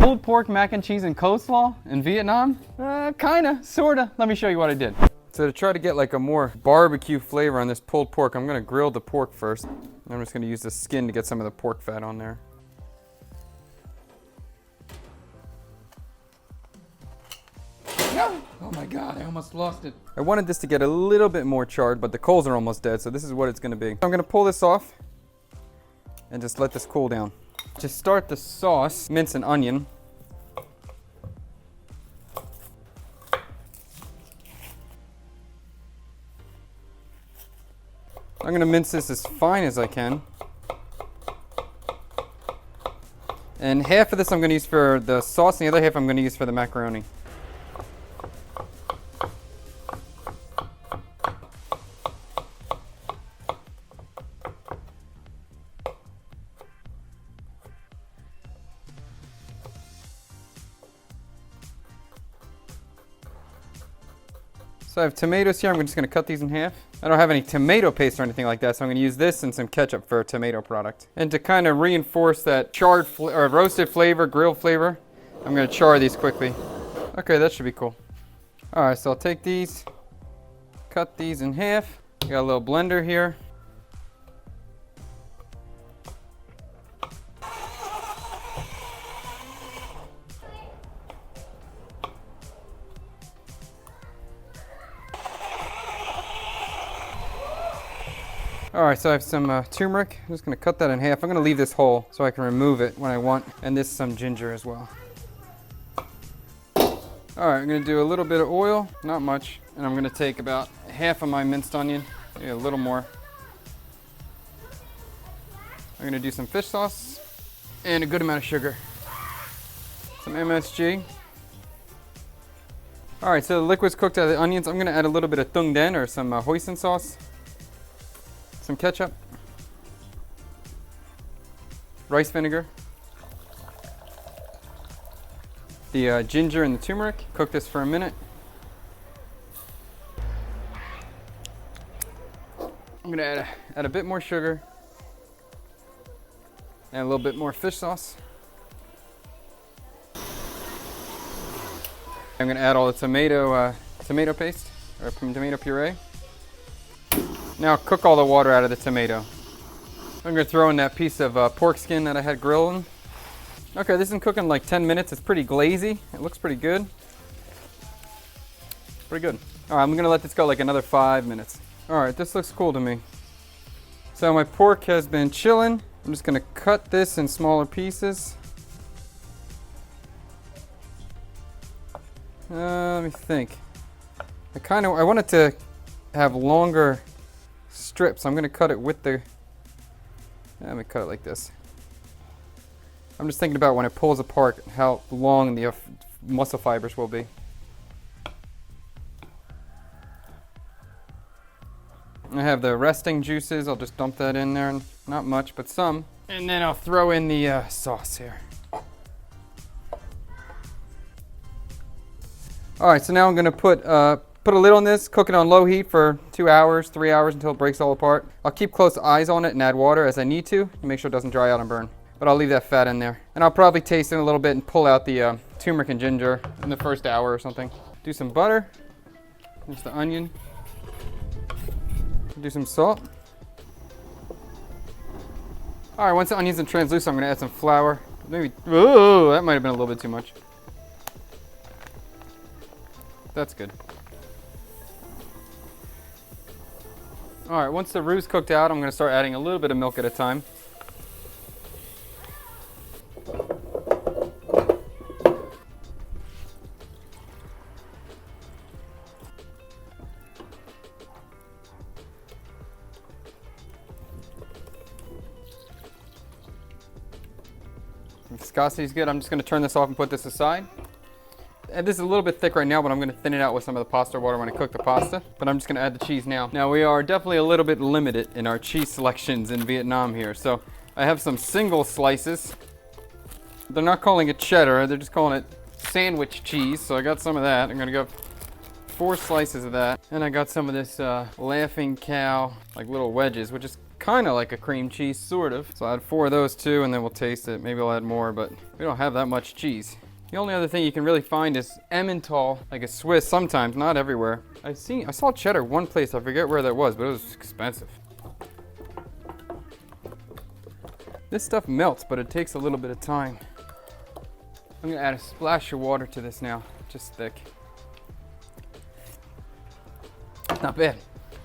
pulled pork mac and cheese and coleslaw in Vietnam? Kinda, sorta. Let me show you what I did. So to try to get like a more barbecue flavor on this pulled pork, I'm gonna grill the pork first. I'm just gonna use the skin to get some of the pork fat on there. Oh my God, I almost lost it. I wanted this to get a little bit more charred, but the coals are almost dead, so this is what it's gonna be. I'm gonna pull this off and just let this cool down. To start the sauce, mince an onion. I'm gonna mince this as fine as I can. And half of this I'm gonna use for the sauce, and the other half I'm gonna use for the macaroni. So I have tomatoes here. I'm just gonna cut these in half. I don't have any tomato paste or anything like that, so I'm gonna use this and some ketchup for a tomato product. And to kind of reinforce that charred or roasted flavor, grilled flavor, I'm gonna char these quickly. Okay, that should be cool. All right, so I'll take these, cut these in half. Got a little blender here. All right, so I have some turmeric. I'm just gonna cut that in half. I'm gonna leave this whole so I can remove it when I want. And this some ginger as well. All right, I'm gonna do a little bit of oil, not much. And I'm gonna take about half of my minced onion, maybe a little more. I'm gonna do some fish sauce and a good amount of sugar. Some MSG. All right, so the liquid's cooked out of the onions. I'm gonna add a little bit of tung den or some hoisin sauce. Some ketchup, rice vinegar, the ginger and the turmeric. Cook this for a minute. I'm gonna add a bit more sugar and a little bit more fish sauce. I'm gonna add all the tomato paste or tomato puree. Now cook all the water out of the tomato. I'm gonna throw in that piece of pork skin that I had grilling. Okay, this is cooking like 10 minutes. It's pretty glazy. It looks pretty good. Pretty good. All right, I'm gonna let this go like another 5 minutes. All right, this looks cool to me. So my pork has been chilling. I'm just gonna cut this in smaller pieces. Let me think. I want it to have longer strips. I'm gonna cut it with the, let me cut it like this. I'm just thinking about when it pulls apart how long the muscle fibers will be. I have the resting juices. I'll just dump that in there, not much, but some. And then I'll throw in the sauce here. All right, so now I'm gonna put a lid on this, cook it on low heat for 2 hours, 3 hours until it breaks all apart. I'll keep close eyes on it and add water as I need to make sure it doesn't dry out and burn. But I'll leave that fat in there. And I'll probably taste it a little bit and pull out the turmeric and ginger in the first hour or something. Do some butter. There's the onion. Do some salt. All right, once the onion's in translucent, I'm gonna add some flour. Maybe, oh, that might have been a little bit too much. That's good. All right, once the roux's cooked out, I'm gonna start adding a little bit of milk at a time. Viscosity's good. I'm just gonna turn this off and put this aside. And this is a little bit thick right now, but I'm gonna thin it out with some of the pasta water when I cook the pasta. But I'm just gonna add the cheese now. Now we are definitely a little bit limited in our cheese selections in Vietnam here. So I have some single slices. They're not calling it cheddar, they're just calling it sandwich cheese. So I got some of that. I'm gonna go 4 slices of that. And I got some of this Laughing Cow, like little wedges, which is kind of like a cream cheese, sort of. So I'll add 4 of those too, and then we'll taste it. Maybe I'll add more, but we don't have that much cheese. The only other thing you can really find is Emmental, like a Swiss sometimes, not everywhere. I saw cheddar one place, I forget where that was, but it was expensive. This stuff melts, but it takes a little bit of time. I'm gonna add a splash of water to this now, just thick. Not bad.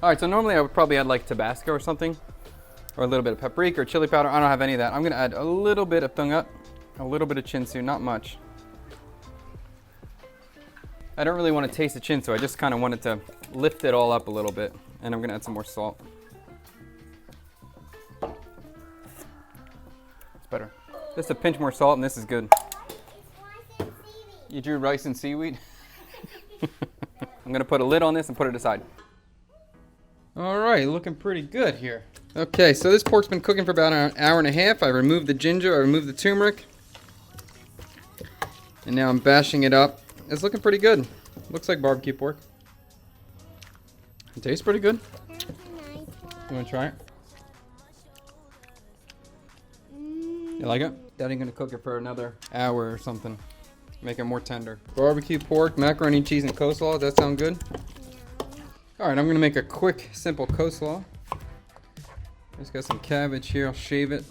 All right, so normally I would probably add like Tabasco or something, or a little bit of paprika or chili powder. I don't have any of that. I'm gonna add a little bit of thungat, a little bit of chinsu, not much. I don't really want to taste the chinsu. I just kind of wanted to lift it all up a little bit, and I'm gonna add some more salt. It's better. Just a pinch more salt, and this is good. You drew rice and seaweed? I'm gonna put a lid on this and put it aside. All right, looking pretty good here. Okay, so this pork's been cooking for about an hour and a half. I removed the ginger, I removed the turmeric, and now I'm bashing it up. It's looking pretty good. Looks like barbecue pork. It tastes pretty good. That's a nice one. You wanna try it? You like it? Daddy's gonna cook it for another hour or something. Make it more tender. Barbecue pork, macaroni and cheese, and coleslaw. Does that sound good? All right, I'm gonna make a quick, simple coleslaw. Just got some cabbage here. I'll shave it.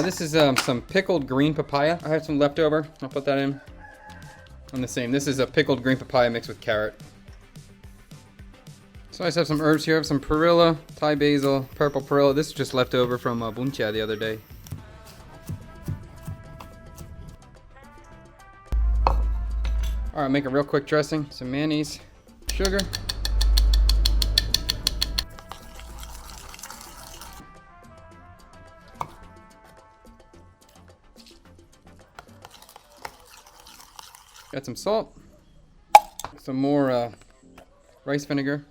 This is some pickled green papaya. I have some leftover. I'll put that in. And the same. This is a pickled green papaya mixed with carrot. So I just have some herbs here. I have some perilla, Thai basil, purple perilla. This is just leftover from buncha the other day. All right, make a real quick dressing. Some mayonnaise, sugar. Got some salt, some more rice vinegar,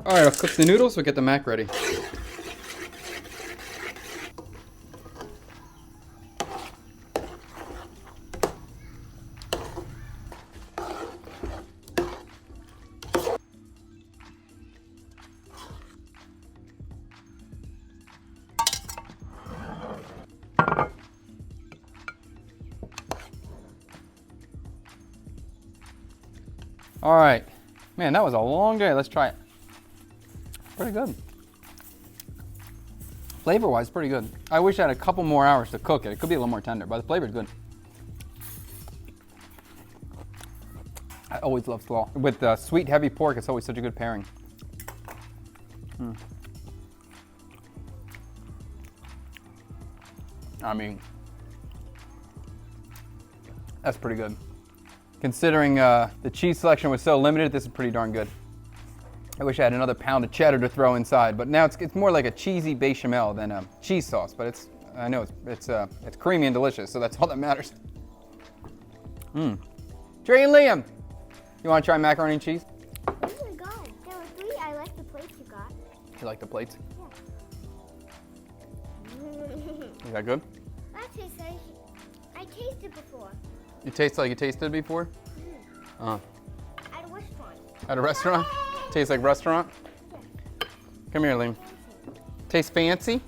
all right, I'll cook the noodles. We'll get the mac ready. All right, man, that was a long day. Let's try it. Pretty good. Flavor-wise, pretty good. I wish I had a couple more hours to cook it. It could be a little more tender, but the flavor's good. I always love slaw. With sweet, heavy pork, it's always such a good pairing. I mean, that's pretty good. Considering the cheese selection was so limited, this is pretty darn good. I wish I had another pound of cheddar to throw inside, but now it's more like a cheesy bechamel than a cheese sauce. But I know it's creamy and delicious, so that's all that matters. Trey and Liam, you want to try macaroni and cheese? Oh my god, there were 3. I like the plates you got. You like the plates? Yeah. Is that good? That tastes like I tasted before. It tastes like you tasted it before? At a restaurant. At a restaurant? Tastes like restaurant? Yeah. Come here, Liam. Tastes fancy? Yeah,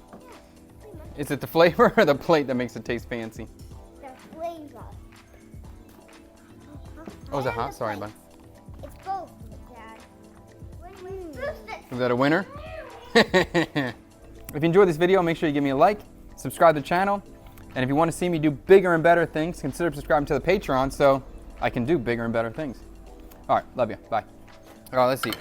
pretty much. Is it the flavor or the plate that makes it taste fancy? The flavor. Oh, is it And hot? the Sorry, plates. bud. It's both, Dad. Is that a winner? If you enjoyed this video, make sure you give me a like, subscribe to the channel, and if you want to see me do bigger and better things, consider subscribing to the Patreon so I can do bigger and better things. All right, love you. Bye. Oh, let's eat.